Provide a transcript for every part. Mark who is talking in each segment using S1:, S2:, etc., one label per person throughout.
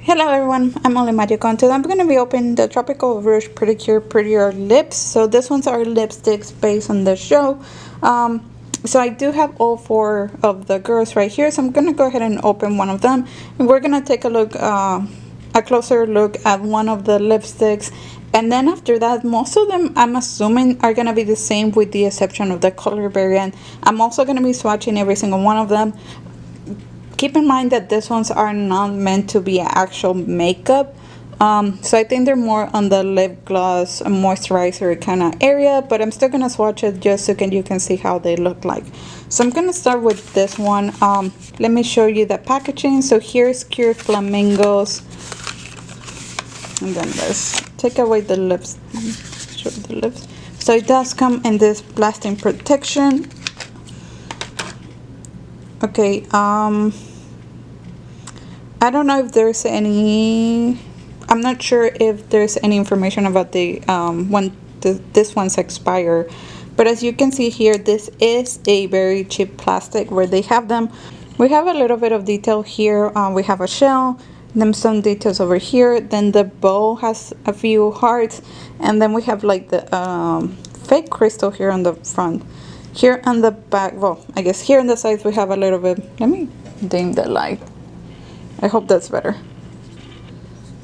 S1: Hello everyone, I'm Only Magic on. Today I'm going to be opening the Tropical Rouge Precure lips. So this one's our lipsticks based on the show. So I do have all four of the girls right here. So I'm going to go ahead and open one of them. And we're going to take a look, a closer look at one of the lipsticks. And then after that, most of them I'm assuming are going to be the same with the exception of the color variant. I'm also going to be swatching every single one of them. Keep in mind that these ones are not meant to be actual makeup. So I think they're more on the lip gloss and moisturizer kind of area, but I'm still going to swatch it just so you can see how they look like. So I'm going to start with this one. Let me show you the packaging. So here's Pure Flamingos. And then let's take away the lips. Show the lips. So it does come in this plastic protection. Okay, I don't know if there's any, I'm not sure if there's any information about the when this one's expire, but as you can see here, this is a very cheap plastic where they have them. We have a little bit of detail here. We have a shell, then some details over here, then the bow has a few hearts, and then we have like the fake crystal here on the front. Here on the back, well, I guess here on the sides we have a little bit, let me dim the light. I hope that's better.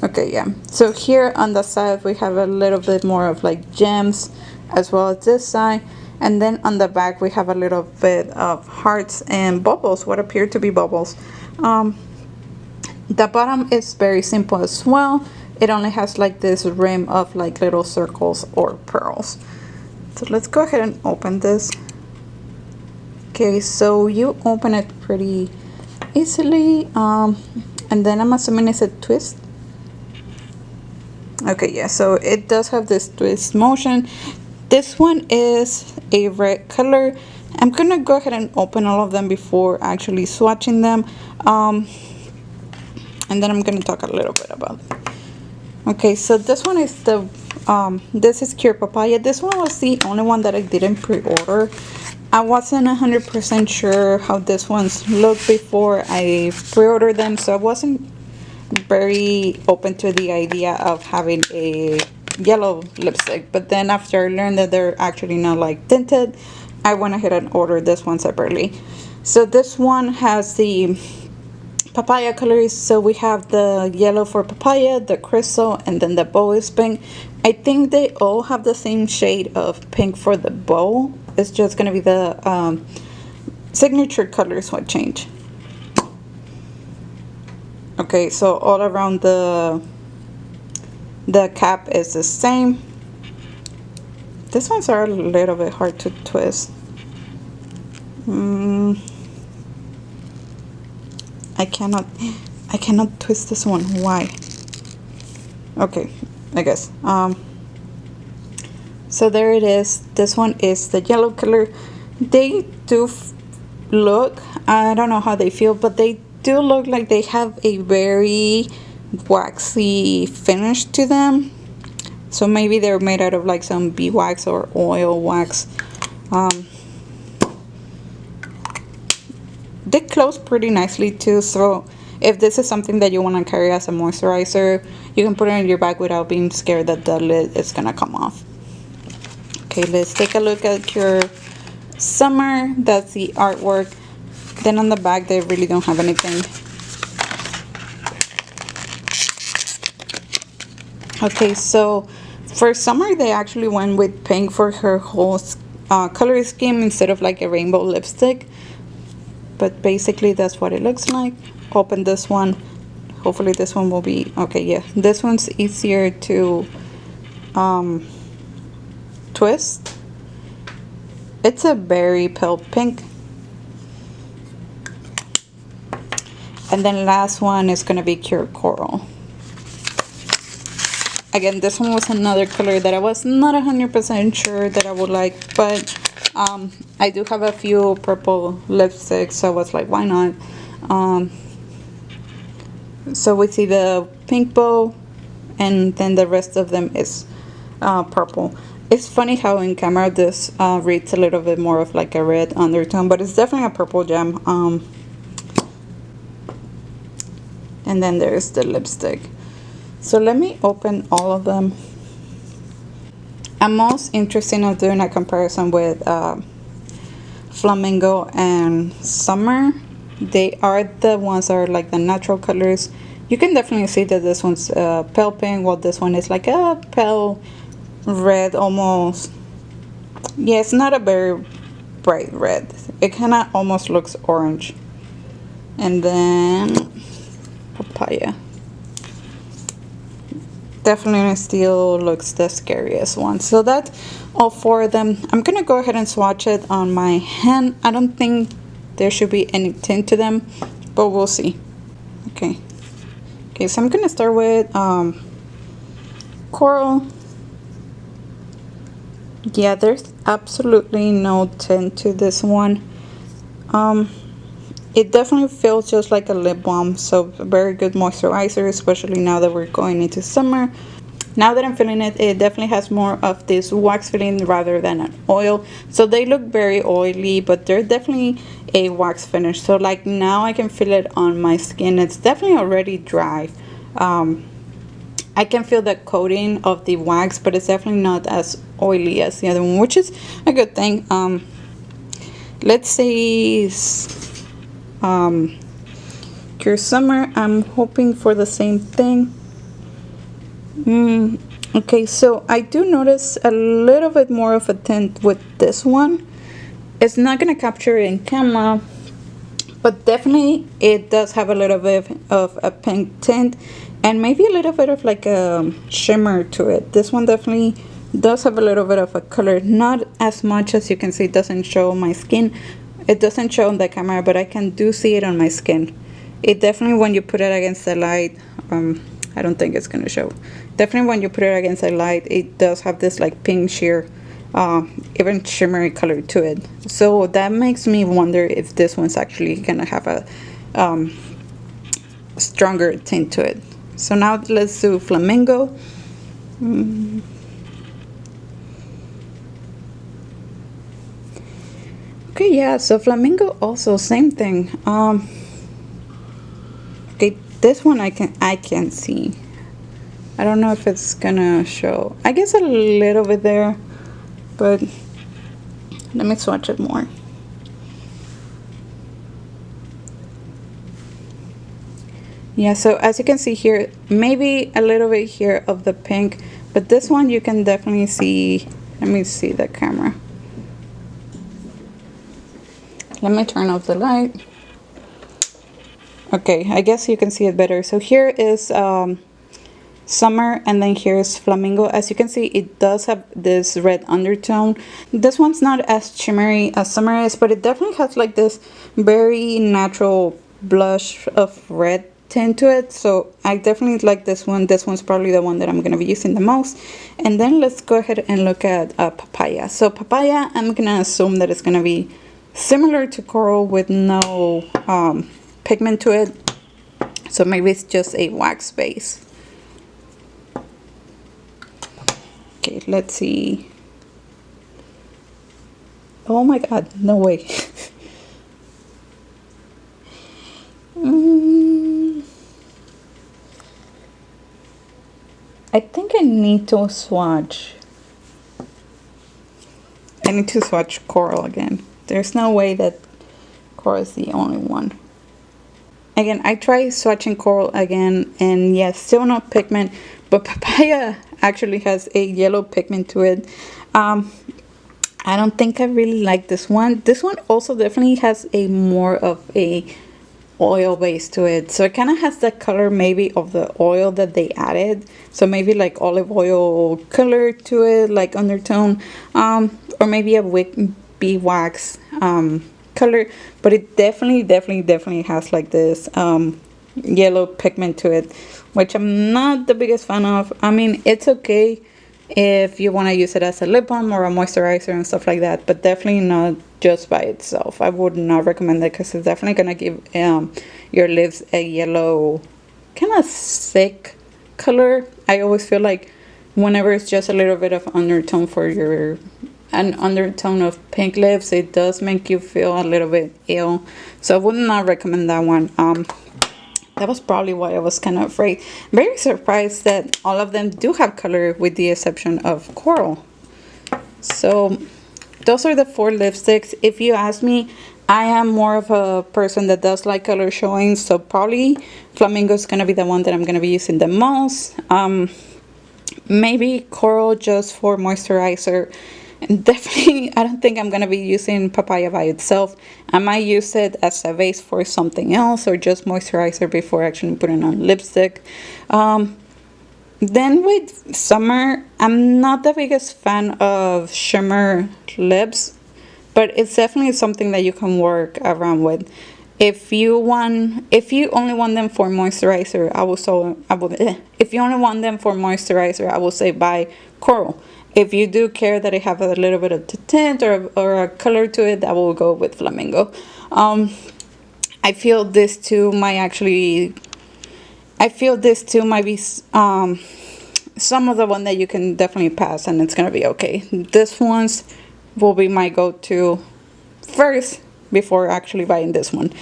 S1: Okay, yeah. So here on the side we have a little bit more of like gems as well as this side. And then on the back we have a little bit of hearts and bubbles, what appear to be bubbles. The bottom is very simple as well. It only has like this rim of like little circles or pearls. So let's go ahead and open this. Okay, so you open it pretty easily, and then I'm assuming it's a twist. Okay, yeah, so it does have this twist motion. This one is a red color. I'm gonna go ahead and open all of them before actually swatching them, and then I'm gonna talk a little bit about it. Okay, so this one is the this is Pure Papaya. This one was the only one that I didn't pre-order. I wasn't 100% sure how this ones looked before I pre-ordered them, so I wasn't very open to the idea of having a yellow lipstick. But then after I learned that they're actually not like tinted, I went ahead and ordered this one separately. So this one has the papaya colors. So we have the yellow for papaya, the crystal, and then the bow is pink. I think they all have the same shade of pink for the bow. It's just gonna be the signature colors what change. Okay, so all around the cap is the same. This ones are a little bit hard to twist. I cannot twist this one. Why? Okay, I guess. So there it is. This one is the yellow color. They do look, I don't know how they feel, but they do look like they have a very waxy finish to them. So maybe they're made out of like some beeswax or oil wax. They close pretty nicely too, so if this is something that you want to carry as a moisturizer, you can put it in your bag without being scared that the lid is gonna come off. Okay, let's take a look at your summer. That's the artwork. Then on the back they really don't have anything. Okay, so for summer they actually went with pink for her whole color scheme instead of like a rainbow lipstick. But basically that's what it looks like. Open this one. Hopefully this one will be okay. Yeah, this one's easier to twist. It's a very pale pink. And then last one is gonna be Pure Coral. Again, this one was another color that I was not 100% sure that I would like, but I do have a few purple lipsticks, so I was like, why not? So we see the pink bow, and then the rest of them is purple. It's funny how in camera this reads a little bit more of like a red undertone, but it's definitely a purple gem. And then there's the lipstick. So let me open all of them. I'm most interested in doing a comparison with Flamingo and Summer. They are the ones that are like the natural colors. You can definitely see that this one's pale pink, while this one is like a pale red almost. Yeah, it's not a very bright red. It kind of almost looks orange. And then Papaya. Definitely still looks the scariest one. So that's all four of them. I'm gonna go ahead and swatch it on my hand. I don't think there should be any tint to them, but we'll see. Okay, so I'm gonna start with Coral. Yeah, there's absolutely no tint to this one. It definitely feels just like a lip balm, so very good moisturizer, especially now that we're going into summer. Now that I'm feeling it, it definitely has more of this wax feeling rather than an oil. So they look very oily, but they're definitely a wax finish. So like now I can feel it on my skin. It's definitely already dry. I can feel the coating of the wax, but it's definitely not as oily as the other one, which is a good thing. Let's say Pure Summer. I'm hoping for the same thing. Okay, so I do notice a little bit more of a tint with this one. It's not gonna capture it in camera, but definitely it does have a little bit of a pink tint and maybe a little bit of like a shimmer to it. This one definitely does have a little bit of a color, not as much as you can see. It doesn't show on my skin. It doesn't show on the camera, but I can do see it on my skin. It definitely, when you put it against the light, I don't think it's gonna show. Definitely when you put it against the light, it does have this like pink sheer, even shimmery color to it. So that makes me wonder if this one's actually gonna have a stronger tint to it. So now let's do Flamingo. Okay, yeah, so Flamingo also same thing. Okay, this one I can see. I don't know if it's gonna show. I guess a little bit there, but let me swatch it more. Yeah, so as you can see here, maybe a little bit here of the pink, but this one you can definitely see. Let me see the camera. Let me turn off the light. Okay, I guess you can see it better. So here is Summer, and then here's Flamingo. As you can see, it does have this red undertone. This one's not as shimmery as Summer is, but it definitely has like this very natural blush of red tint to it. So I definitely like this one. This one's probably the one that I'm gonna be using the most. And then let's go ahead and look at Papaya. So Papaya, I'm gonna assume that it's gonna be similar to Coral with no pigment to it. So maybe it's just a wax base. Okay, let's see. Oh my god, no way. I think I need to swatch. I need to swatch Coral again. There's no way that Coral is the only one. Again, I tried swatching Coral again, and yes, still no pigment, but Papaya actually has a yellow pigment to it. I don't think I really like this one. This one also definitely has a more of a oil base to it, so it kind of has the color maybe of the oil that they added, so maybe like olive oil color to it, like undertone, or maybe a beeswax color, but it definitely has like this yellow pigment to it, which I'm not the biggest fan of. I mean, it's okay if you want to use it as a lip balm or a moisturizer and stuff like that, but definitely not just by itself. I would not recommend it because it's definitely gonna give your lips a yellow kind of thick color. I always feel like whenever it's just a little bit of undertone for an undertone of pink lips, it does make you feel a little bit ill. So I would not recommend that one. That was probably why I was kind of afraid. Very surprised that all of them do have color with the exception of Coral. So those are the 4 lipsticks. If you ask me, I am more of a person that does like color showing, so probably Flamingo is going to be the one that I'm going to be using the most. Maybe Coral just for moisturizer. And definitely, I don't think I'm going to be using Papaya by itself. I might use it as a base for something else or just moisturizer before actually putting on lipstick. Then with Summer, I'm not the biggest fan of shimmer lips, but it's definitely something that you can work around with. If you only want them for moisturizer, if you only want them for moisturizer, I will say buy Coral. If you do care that it have a little bit of tint or a color to it, I will go with Flamingo. I feel this two might be some of the one that you can definitely pass and it's gonna be okay. This one's will be my go-to first before actually buying this one.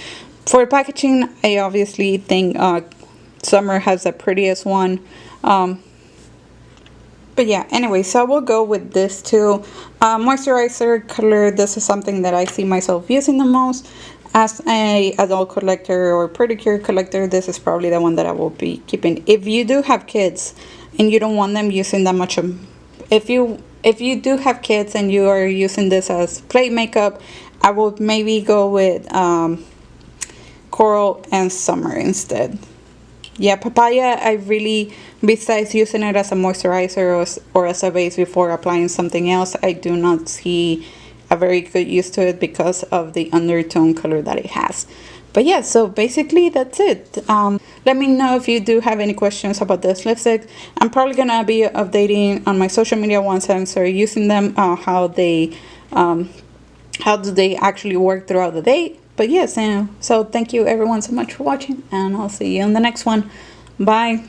S1: For packaging, I obviously think Summer has the prettiest one. But yeah, anyway, so I will go with this too. Moisturizer color, this is something that I see myself using the most. As a adult collector or Precure collector, this is probably the one that I will be keeping. If you do have kids and you don't want them using that much if you do have kids and you are using this as play makeup, I would maybe go with Coral and Summer instead. Yeah, Papaya, I really, besides using it as a moisturizer or as a base before applying something else, I do not see a very good use to it because of the undertone color that it has. But yeah, so basically that's it. Let me know if you do have any questions about this lipstick. I'm probably gonna be updating on my social media once I start using them, how do they actually work throughout the day. But yes, so thank you everyone so much for watching, and I'll see you in the next one. Bye.